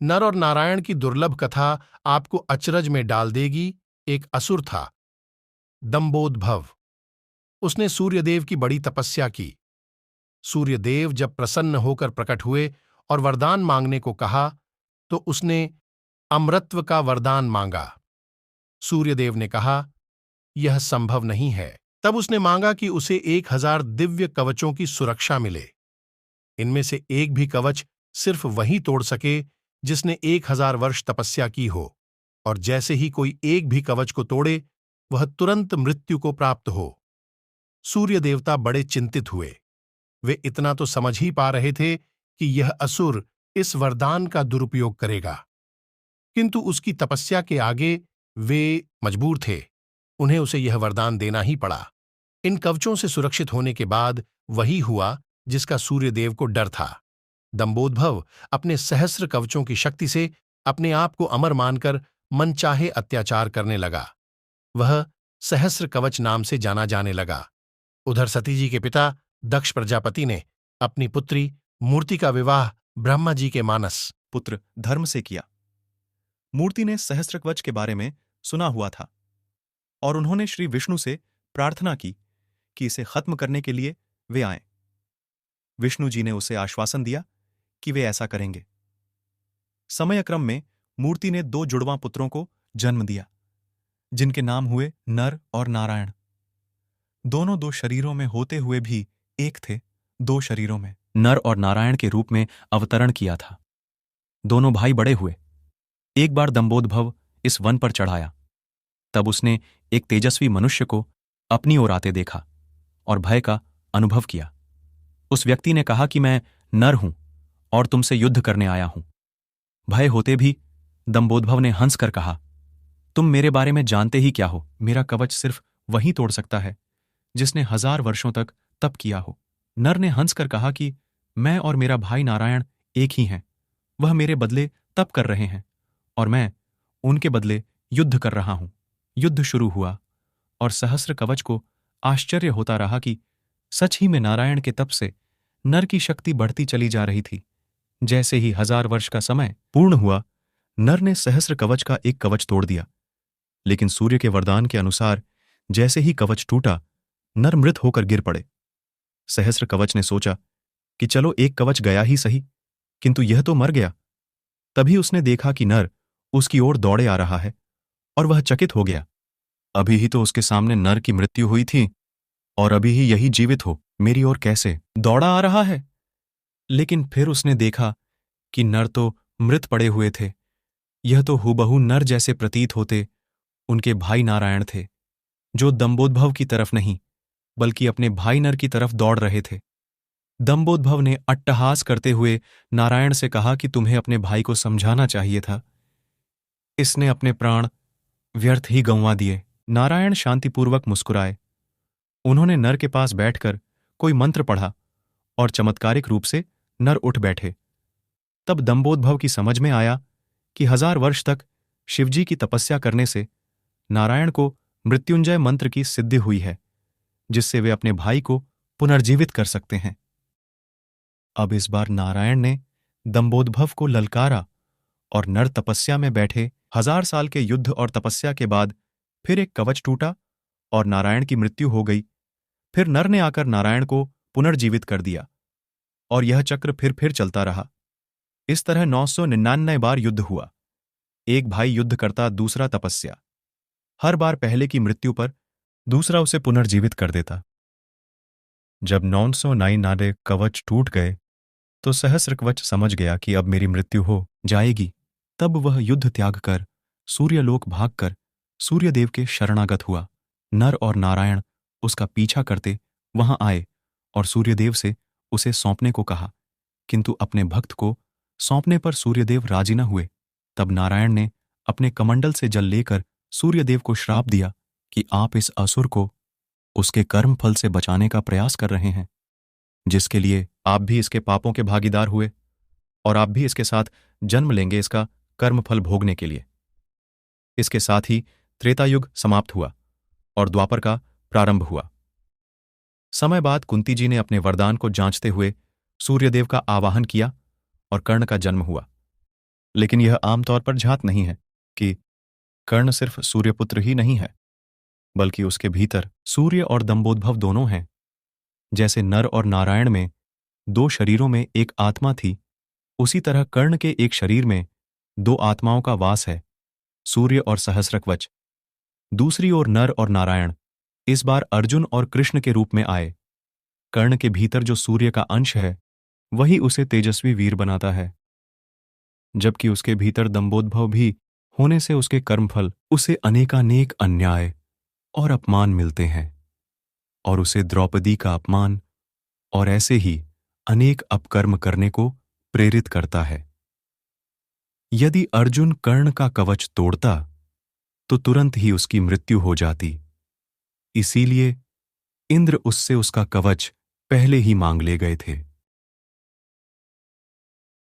नर और नारायण की दुर्लभ कथा आपको अचरज में डाल देगी। एक असुर था, दंभोदभव। उसने सूर्यदेव की बड़ी तपस्या की। सूर्यदेव जब प्रसन्न होकर प्रकट हुए और वरदान मांगने को कहा, तो उसने अमरत्व का वरदान मांगा। सूर्यदेव ने कहा, यह संभव नहीं है। तब उसने मांगा कि उसे 1000 दिव्य कवचों की सुरक्षा मिले। इनमें से एक भी कवच सिर्फ वही तोड़ सके जिसने 1000 वर्ष तपस्या की हो, और जैसे ही कोई एक भी कवच को तोड़े, वह तुरंत मृत्यु को प्राप्त हो। सूर्य देवता बड़े चिंतित हुए। वे इतना तो समझ ही पा रहे थे कि यह असुर इस वरदान का दुरुपयोग करेगा, किंतु उसकी तपस्या के आगे वे मजबूर थे। उन्हें उसे यह वरदान देना ही पड़ा। इन कवचों से सुरक्षित होने के बाद वही हुआ जिसका सूर्यदेव को डर था। दंभोदभव अपने सहस्र कवचों की शक्ति से अपने आप को अमर मानकर मनचाहे अत्याचार करने लगा। वह सहस्र कवच नाम से जाना जाने लगा। उधर सती जी के पिता दक्ष प्रजापति ने अपनी पुत्री मूर्ति का विवाह ब्रह्मा जी के मानस पुत्र धर्म से किया। मूर्ति ने सहस्त्रकवच के बारे में सुना हुआ था और उन्होंने श्री विष्णु से प्रार्थना की कि इसे खत्म करने के लिए वे आएं। विष्णु जी ने उसे आश्वासन दिया कि वे ऐसा करेंगे। समयक्रम में मूर्ति ने 2 जुड़वां पुत्रों को जन्म दिया, जिनके नाम हुए नर और नारायण। दोनों 2 शरीरों में होते हुए भी एक थे, 2 शरीरों में नर और नारायण के रूप में अवतरण किया था। दोनों भाई बड़े हुए। एक बार दंभोदभव इस वन पर चढ़ाया। तब उसने एक तेजस्वी मनुष्य को अपनी ओर आते देखा और भय का अनुभव किया। उस व्यक्ति ने कहा कि मैं नर हूं और तुमसे युद्ध करने आया हूं। भय होते भी दंभोदभव ने हंसकर कहा, तुम मेरे बारे में जानते ही क्या हो? मेरा कवच सिर्फ वही तोड़ सकता है जिसने 1000 वर्षों तक तप किया हो। नर ने हंसकर कहा कि मैं और मेरा भाई नारायण एक ही हैं। वह मेरे बदले तप कर रहे हैं और मैं उनके बदले युद्ध कर रहा हूं। युद्ध शुरू हुआ और सहस्र कवच को आश्चर्य होता रहा कि सच ही में नारायण के तप से नर की शक्ति बढ़ती चली जा रही थी। जैसे ही 1000 वर्ष का समय पूर्ण हुआ, नर ने सहस्र कवच का एक कवच तोड़ दिया, लेकिन सूर्य के वरदान के अनुसार जैसे ही कवच टूटा, नर मृत होकर गिर पड़े। सहस्र कवच ने सोचा कि चलो एक कवच गया ही सही, किंतु यह तो मर गया। तभी उसने देखा कि नर उसकी ओर दौड़े आ रहा है और वह चकित हो गया। अभी ही तो उसके सामने नर की मृत्यु हुई थी और अभी ही यही जीवित हो मेरी ओर कैसे दौड़ा आ रहा है? लेकिन फिर उसने देखा कि नर तो मृत पड़े हुए थे। यह तो हूबहू नर जैसे प्रतीत होते उनके भाई नारायण थे, जो दंभोदभव की तरफ नहीं बल्कि अपने भाई नर की तरफ दौड़ रहे थे। दंभोदभव ने अट्टहास करते हुए नारायण से कहा कि तुम्हें अपने भाई को समझाना चाहिए था। इसने अपने प्राण व्यर्थ ही गंवा दिए। नारायण शांतिपूर्वक मुस्कुराए। उन्होंने नर के पास बैठकर कोई मंत्र पढ़ा और चमत्कारिक रूप से नर उठ बैठे। तब दंभोदभव की समझ में आया कि 1000 वर्ष तक शिवजी की तपस्या करने से नारायण को मृत्युंजय मंत्र की सिद्धि हुई है, जिससे वे अपने भाई को पुनर्जीवित कर सकते हैं। अब इस बार नारायण ने दंभोदभव को ललकारा और नर तपस्या में बैठे 1000 साल के युद्ध और तपस्या के बाद फिर एक कवच टूटा और नारायण की मृत्यु हो गई। फिर नर ने आकर नारायण को पुनर्जीवित कर दिया और यह चक्र फिर चलता रहा। इस तरह 999 बार युद्ध हुआ। एक भाई युद्ध करता, दूसरा तपस्या। हर बार पहले की मृत्यु पर दूसरा उसे पुनर्जीवित कर देता। जब 999 कवच टूट गए तो सहस्र कवच समझ गया कि अब मेरी मृत्यु हो जाएगी। तब वह युद्ध त्याग कर सूर्यलोक भागकर सूर्यदेव के शरणागत हुआ। नर और नारायण उसका पीछा करते वहां आए और सूर्यदेव से उसे सौंपने को कहा, किंतु अपने भक्त को सौंपने पर सूर्यदेव राजी न हुए। तब नारायण ने अपने कमंडल से जल लेकर सूर्यदेव को श्राप दिया कि आप इस असुर को उसके कर्म फल से बचाने का प्रयास कर रहे हैं, जिसके लिए आप भी इसके पापों के भागीदार हुए और आप भी इसके साथ जन्म लेंगे इसका कर्मफल भोगने के लिए। इसके साथ ही त्रेतायुग समाप्त हुआ और द्वापर का प्रारंभ हुआ। समय बाद कुंती जी ने अपने वरदान को जांचते हुए सूर्यदेव का आवाहन किया और कर्ण का जन्म हुआ। लेकिन यह आमतौर पर झात नहीं है कि कर्ण सिर्फ सूर्यपुत्र ही नहीं है, बल्कि उसके भीतर सूर्य और दंभोद्भव दोनों हैं। जैसे नर और नारायण में दो शरीरों में एक आत्मा थी, उसी तरह कर्ण के एक शरीर में दो आत्माओं का वास है, सूर्य और सहस्रकवच। दूसरी ओर नर और नारायण इस बार अर्जुन और कृष्ण के रूप में आए। कर्ण के भीतर जो सूर्य का अंश है, वही उसे तेजस्वी वीर बनाता है, जबकि उसके भीतर दंभोद्भव भी होने से उसके कर्मफल उसे अनेकानेक अन्याय और अपमान मिलते हैं, और उसे द्रौपदी का अपमान और ऐसे ही अनेक अपकर्म करने को प्रेरित करता है। यदि अर्जुन कर्ण का कवच तोड़ता तो तुरंत ही उसकी मृत्यु हो जाती। इसीलिए इंद्र उससे उसका कवच पहले ही मांग ले गए थे।